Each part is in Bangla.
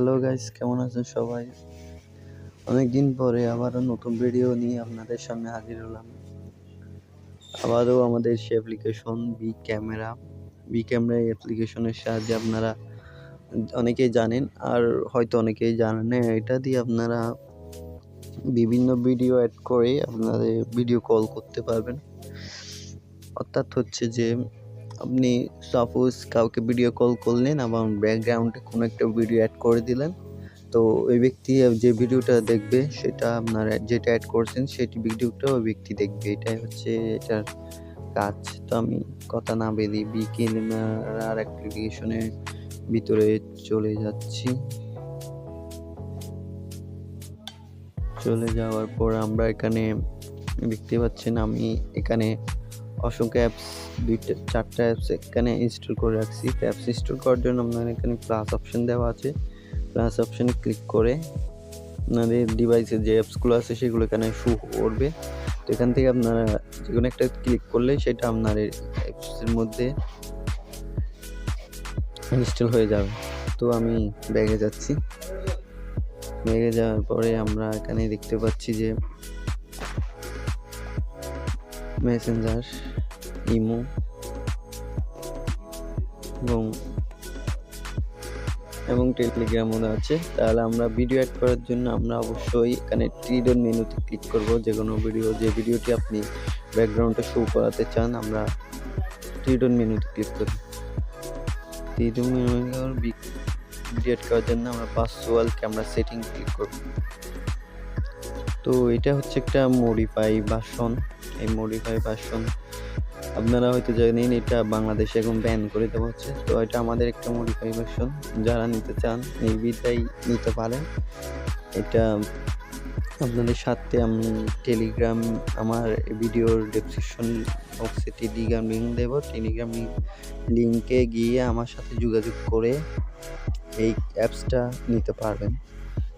হ্যালো গাইস, কেমন আছেন সবাই? অনেকদিন পরে আবারও নতুন ভিডিও নিয়ে আপনাদের সামনে হাজির হলাম। আবারও আমাদের সেই অ্যাপ্লিকেশন বি ক্যামেরা অ্যাপ্লিকেশনের সাহায্যে আপনারা অনেকেই জানেন, আর হয়তো অনেকেই জানেন না। এটা দিয়ে আপনারা বিভিন্ন ভিডিও অ্যাড করে আপনাদের ভিডিও কল করতে পারবেন। অর্থাৎ হচ্ছে যে আপনি সাপোজ কাউকে ভিডিও কল করলেন এবং ব্যাকগ্রাউন্ডে কোনো একটা ভিডিও অ্যাড করে দিলেন। তো ওই ব্যক্তি যে ভিডিওটা দেখবে সেটা আপনার যেটা অ্যাড করছেন সেটি ভিডিওটা ওই ব্যক্তি দেখবে। এটাই হচ্ছে এটার কাজ। তো আমি কথা না বাড়িয়ে বি ক্যামেরার অ্যাপ্লিকেশনের ভিতরে চলে যাচ্ছি। চলে যাওয়ার পর আমরা এখানে দেখতে পাচ্ছেন আমি এখানে অসংখ্য অ্যাপস 4টা অ্যাপস এখানে ইনস্টল করে রাখছি। অ্যাপস ইনস্টল করার জন্য আপনার এখানে প্লাস অপশন দেওয়া আছে। প্লাস অপশনে ক্লিক করে আপনাদের ডিভাইসে যে অ্যাপসগুলো আছে সেগুলো এখানে শো করবে। তো এখান থেকে আপনারা যে কোনো একটা ক্লিক করলে সেটা আপনার অ্যাপসের মধ্যে ইনস্টল হয়ে যাবে। তো আমি ব্যাগে যাচ্ছি। ব্যাগে যাওয়ার পরে আমরা এখানে দেখতে পাচ্ছি যে মেসেঞ্জার, ইমো এবং টেলিগ্রামও আছে। তাহলে আমরা ভিডিও অ্যাড করার জন্য আমরা অবশ্যই এখানে থ্রি ডট মেনুতে ক্লিক করব। যে কোনো যে ভিডিওটি আপনি ব্যাকগ্রাউন্ডে শো করাতে চান, আমরা থ্রি ডট মেনুতে ক্লিক করি। Three dot menu video add করার জন্য আমরা ভার্চুয়াল ক্যামেরা সেটিং ক্লিক করব। তো এটা হচ্ছে একটা মডিফাই ভার্সন। এই মডিফাই ভার্সন আপনারা হয়তো জানেন এটা বাংলাদেশে এখন ব্যান করে দেওয়া হচ্ছে। তো এটা আমাদের একটা মডিফাই ভার্সন। যারা নিতে চান নির্দ্বিধায় নিতে পারেন। এটা আপনাদের সাথে আমি টেলিগ্রাম আমার ভিডিওর ডেসক্রিপশন বক্সে টেলিগ্রাম লিঙ্ক দেবো। টেলিগ্রাম লিঙ্কে গিয়ে আমার সাথে যোগাযোগ করে এই অ্যাপসটা নিতে পারবেন।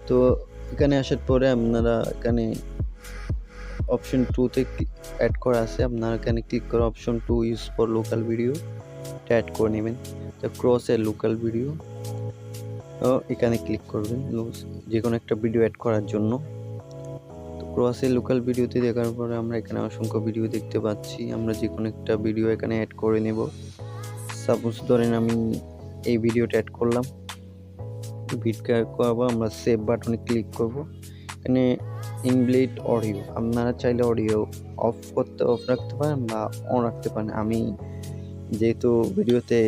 তো এখানে আসার পরে আপনারা এখানে অপশন 2তে অ্যাড করা আছে। আপনারা এখানে ক্লিক করে option 2 use for local video add করে নেবেন। তো ক্রসের লোকাল ভিডিও এখানে ক্লিক করবেন যে কোনো একটা ভিডিও অ্যাড করার জন্য। তো ক্রসের লোকাল ভিডিওতে দেখার পরে আমরা এখানে অসংখ্য ভিডিও দেখতে পাচ্ছি। আমরা যে কোনো একটা ভিডিও এখানে অ্যাড করে নেব। সাপোজ ধরেন আমি এই ভিডিওটা অ্যাড করলাম। ভিডিও করব, আমরা সেভ বাটনে ক্লিক করব। এখানে ইনবিল্ট অডিও, আপনারা চাইলে অডিও অফ রাখতে পারেন বা অন রাখতে পারেন। আমি যেহেতু ভিডিওতে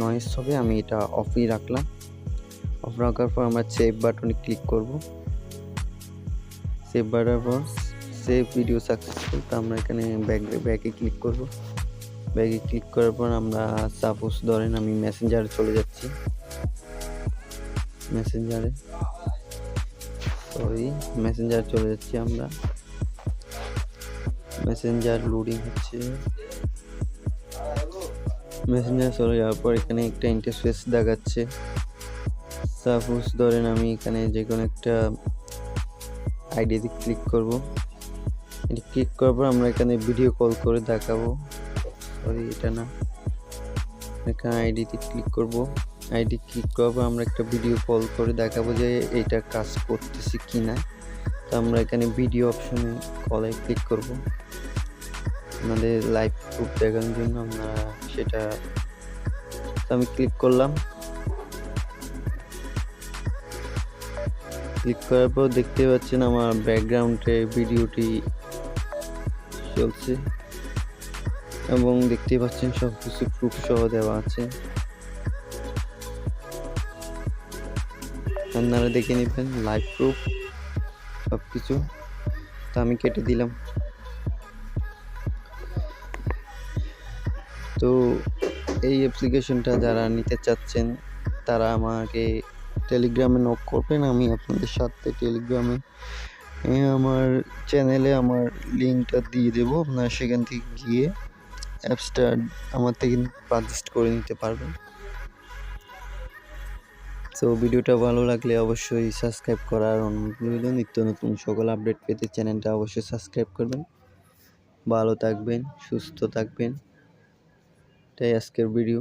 নয়েজ হবে আমি এটা অফই রাখলাম। অফ রাখার পর আমরা সেভ বাটনে ক্লিক করব। সেভ বাটনের পর সেভ ভিডিও সাকসেসফুল। তো আমরা এখানে ব্যাকে ক্লিক করব। ব্যাকে ক্লিক করার পর আমরা সাপোজ ধরেন আমি মেসেঞ্জারে চলে যাচ্ছি। মেসেঞ্জারে চলে যাচ্ছি আমরা। মেসেঞ্জার লোডিং হচ্ছে। মেসেঞ্জার চলে যাওয়ার পর এখানে একটা ইন্টারফেস দেখাচ্ছে। সাপোজ ধরেন আমি এখানে যে কোনো একটা আইডিতে ক্লিক করব। এটা ক্লিক করার পর আমরা এখানে ভিডিও কল করে দেখাবো। এটা না, এখানে আইডিতে ক্লিক করব। আইডি ক্লিক করার পর আমরা একটা ভিডিও কল করে দেখাবো যে এইটা কাজ করতেছি কিনা। তো আমরা এখানে ভিডিও অপশনে কলে ক্লিক করব। আমাদের লাইভ প্রুফ দেখানোর জন্য আমরা সেটা আমি ক্লিক করলাম। ক্লিক করার পর দেখতে পাচ্ছেন আমার ব্যাকগ্রাউন্ডে ভিডিওটি চলছে এবং দেখতে পাচ্ছেন সবকিছু প্রুফ সহ দেওয়া আছে। আপনারা দেখে নেবেন লাইভ প্রুফ সবকিছু। তো আমি কেটে দিলাম। তো এই অ্যাপ্লিকেশনটা যারা নিতে চাচ্ছেন তারা আমাকে টেলিগ্রামে নক করবেন। আমি আপনাদের সাথে টেলিগ্রামে আমার চ্যানেলে আমার লিঙ্কটা দিয়ে দেবো। আপনারা সেখান থেকে গিয়ে অ্যাপসটা আমার থেকে পারচেজ করে নিতে পারবেন। তো ভিডিওটা ভালো লাগলে অবশ্যই সাবস্ক্রাইব করার অনুরোধ রইল। নিত্য নতুন সকল আপডেট পেতে চ্যানেলটা অবশ্যই সাবস্ক্রাইব করবেন। ভালো থাকবেন, সুস্থ থাকবেন। এটাই আজকের ভিডিও।